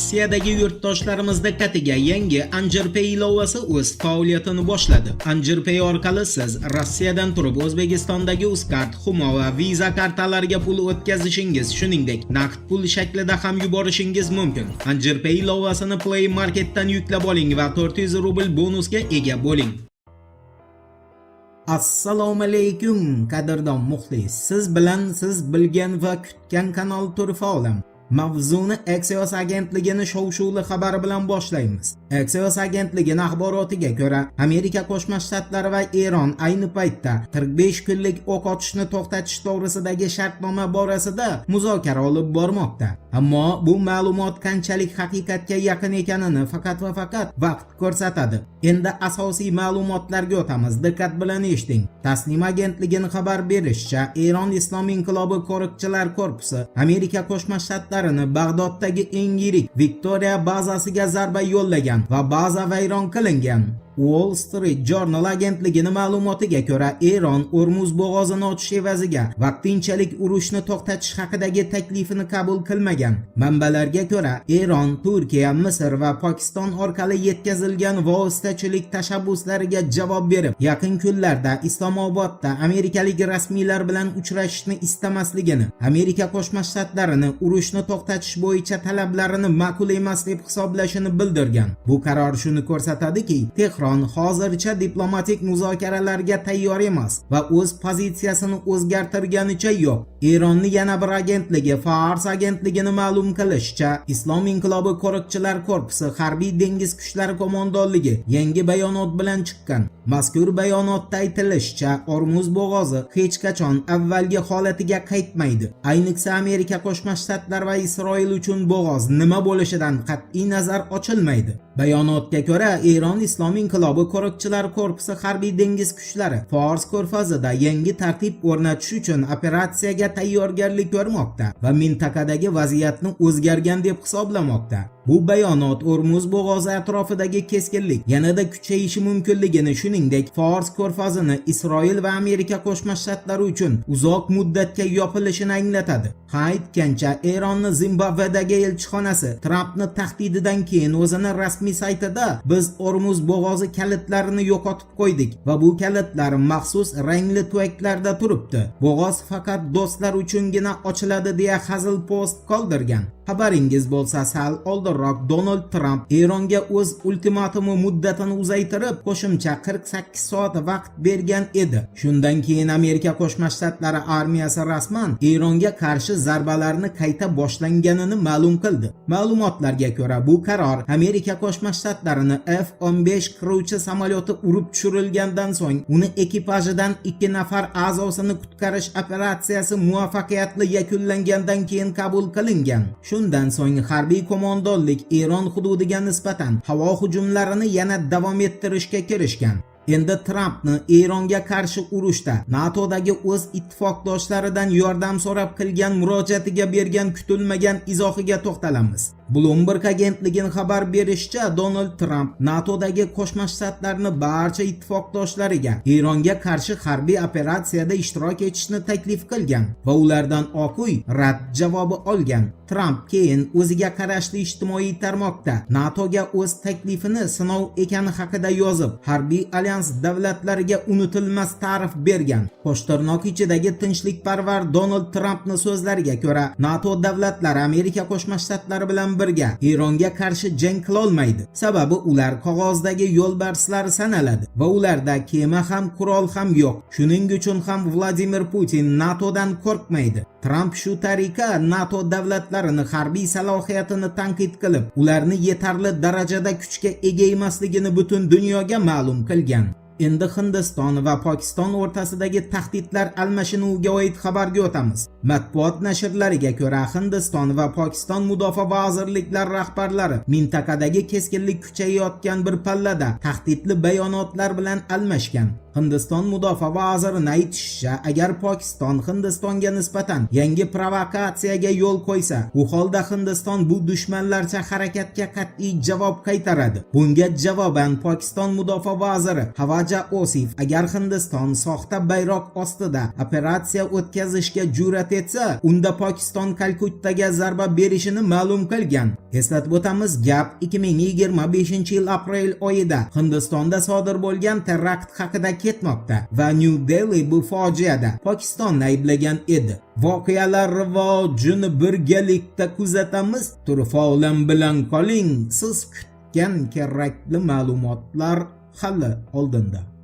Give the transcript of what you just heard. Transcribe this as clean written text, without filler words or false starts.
Rossiyadagi yurtdoshlarimiz diqqatiga yangi Anjir Pay ilovasi o'z faoliyatini boshladi. Anjir Pay orqali siz Rossiyadan turib O'zbekistondagi Uzcard, Humo va Visa kartalariga pul o'tkazishingiz, shuningdek, naqd pul shaklida ham yuborishingiz mumkin. Anjir Pay ilovasini Play Marketdan yuklab oling va 400 rubl bonusga ega bo'ling. Assalomu alaykum, qadrdon muxlis. Siz bilan siz bilgan va kutgan kanal Turfa olam. Mavzuni Axios agentligining shov-shuvli xabari bilan boshlaymiz. Axios agentligining axborotiga ko'ra, Amerika Qo'shma Shtatlari va Eron ayni paytda 45 kunlik o'q otishni to'xtatish to'g'risidagi shartnoma borasida muzokara olib bormoqda. Ammo bu ma'lumot qanchalik haqiqatga yaqin ekanini faqat va faqat vaqt ko'rsatadi. Endi asosiy ma'lumotlarga o'tamiz. Diqqat bilan eshiting. Tasnim agentligining xabar berishicha, Eron Islom inqilobi qo'riqchilar korpusi Amerika Qo'shma Shtlarini Bag'doddagi eng yirik Victoria bazasiga zarba yo'llagan va baza vayron qilingan. Wall Street Journal agentligining ma'lumotiga ko'ra, Eron Ormuz bo'g'ozini ochish evaziga vaqtinchalik urushni to'xtatish haqidagi taklifini qabul qilmagan. Manbalarga ko'ra, Eron Turkiya, Misr va Pokiston orqali yetkazilgan vositachilik tashabbuslariga javob berib, yaqin kunlarda Islomobodda amerikalik rasmiylar bilan uchrashishni istamasligini, Amerika Qo'shma Shtlarini urushni to'xtatish bo'yicha talablarini ma'qul emas deb hisoblashini bildirgan. Bu qaror shuni ko'rsatadiki, Tehron hozircha diplomatik muzokaralarga tayyor emas va o'z pozitsiyasini o'zgartirganicha yo'q. Eronning yana bir agentligi Fars agentligini ma'lum qilishicha, Islom inqilobi qo'riqchilar korpusi harbiy dengiz kuchlari qo'mondonligi yangi bayonot bilan chiqqan. Mazkur bayonotda aytilishicha, Ormuz bo'g'ozi hech qachon avvalgi holatiga qaytmaydi. Ayniqsa Amerika Qo'shma Shtatlar va Isroil uchun bo'g'oz nima bo'lishidan qat'iy nazar ochilmaydi. Bayonotga ko'ra, Eron Islom inqilobi qo'riqchilar korpusi harbiy dengiz kuchlari Fors ko'rfazida yangi tartib o'rnatish uchun operatsiyaga tayyorgarlik ko'rmoqda va mintaqadagi vaziyatni o'zgargan deb hisoblamoqda. Bu bayonot Ormuz bo'g'ozi atrofidagi keskinlik yanada kuchayishi mumkinligini, shuningdek, Fors ko'rfazini Isroil va Amerika Qo'shma Shtatlari uchun uzoq muddatga yopilishini anglatadi. Aytgancha, Eronning Zimbabvedagi elchixonasi Trampning tahdididan keyin o'zining rasmiy saytida "Biz Ormuz bo'g'ozi kalitlarini yo'qotib qo'ydik va bu kalitlar maxsus rangli tuvaklarda turibdi. Bo'g'oz faqat do'stlar uchungina ochiladi" deya hazil post qoldirgan. Xabaringiz bo'lsa, sal oldinroq Donald Trump Eronga o'z ultimatumi muddatini uzaytirib, qo'shimcha 48 soat vaqt bergan edi. Shundan keyin Amerika Qo'shma Shtatlari armiyasi rasman Eronga qarshi zarbalarni qayta boshlanganini ma'lum qildi. Ma'lumotlarga ko'ra, bu qaror Amerika Qo'shma Shtlarini F-15 qiruvchi samolyoti urib tushirilgandan so'ng uni ekipajidan 2 nafar a'zosini qutqarish operatsiyasi muvaffaqiyatli yakunlangandan keyin qabul qilingan. Shundan so'ng harbiy qo'mondonlik Eron hududiga nisbatan havo hujumlarini yana davom ettirishga kirishgan. Endi Trampni Eronga qarshi urushda NATOdagi o'z ittifoqdoshlaridan yordam so'rab qilgan murojaatiga bergan kutilmagan izohiga to'xtalamiz. Bloomberg agentligining xabar berishicha, Donald Trump NATOdagi Qo'shma Shtatlarni barcha ittifoqdoshlariga Eronga qarshi harbiy operatsiyada ishtirok etishni taklif qilgan va ulardan Oq uy rad javobi olgan. Trump keyin o'ziga qarashli ijtimoiy tarmoqda NATOga o'z taklifini sinov ekani haqida yozib, harbiy alyans davlatlariga unutilmas ta'rif bergan. Qo'shtirnoq ichidagi tinchlikparvar Donald Trampning so'zlariga ko'ra, NATO davlatlari Amerika Qo'shma Shtatlari bilan birga Eronga qarshi jang qila olmaydi. Sababi ular qog'ozdagi yo'lbarslar sanaladi va ularda kema ham, qurol ham yo'q. Shuning uchun ham Vladimir Putin NATOdan qo'rqmaydi. Trump shu tariqa NATO davlatlarini harbiy salohiyatini tanqid qilib, ularni yetarli darajada kuchga ega emasligini butun dunyoga ma'lum qilgan. Endi Hindiston va Pokiston o'rtasidagi tahdidlar almashinuviga oid xabarga o'tamiz. Matbuot nashrlariga ko'ra, Hindiston va Pokiston mudofaa vazirliklari rahbarlari mintaqadagi keskinlik kuchayayotgan bir pallada tahdidli bayonotlar bilan almashgan. Hindiston mudofaa vazirining aytishicha, agar Pokiston Hindistonga nisbatan yangi provokatsiyaga yo'l qo'ysa, u holda Hindiston bu dushmanlarcha harakatga qat'iy javob qaytaradi. Bunga javoban Pokiston mudofaa vaziri Havaja Osif agar Hindiston soxta bayroq ostida operatsiya o'tkazishga jur'at etsa, unda Pokiston Kalkuttaga zarba berishini ma'lum qilgan. Eslatib o'tamiz, gap 2025-yil aprel oyida Hindistonda sodir bo'lgan terakt haqida ketmoqda va New Delhi bu fojiada Pokistonni ayblagan edi. Voqealar rivojini birgalikda kuzatamiz. Turfa olam bilan qoling. Siz kutgan kerakli ma'lumotlar hali oldinda.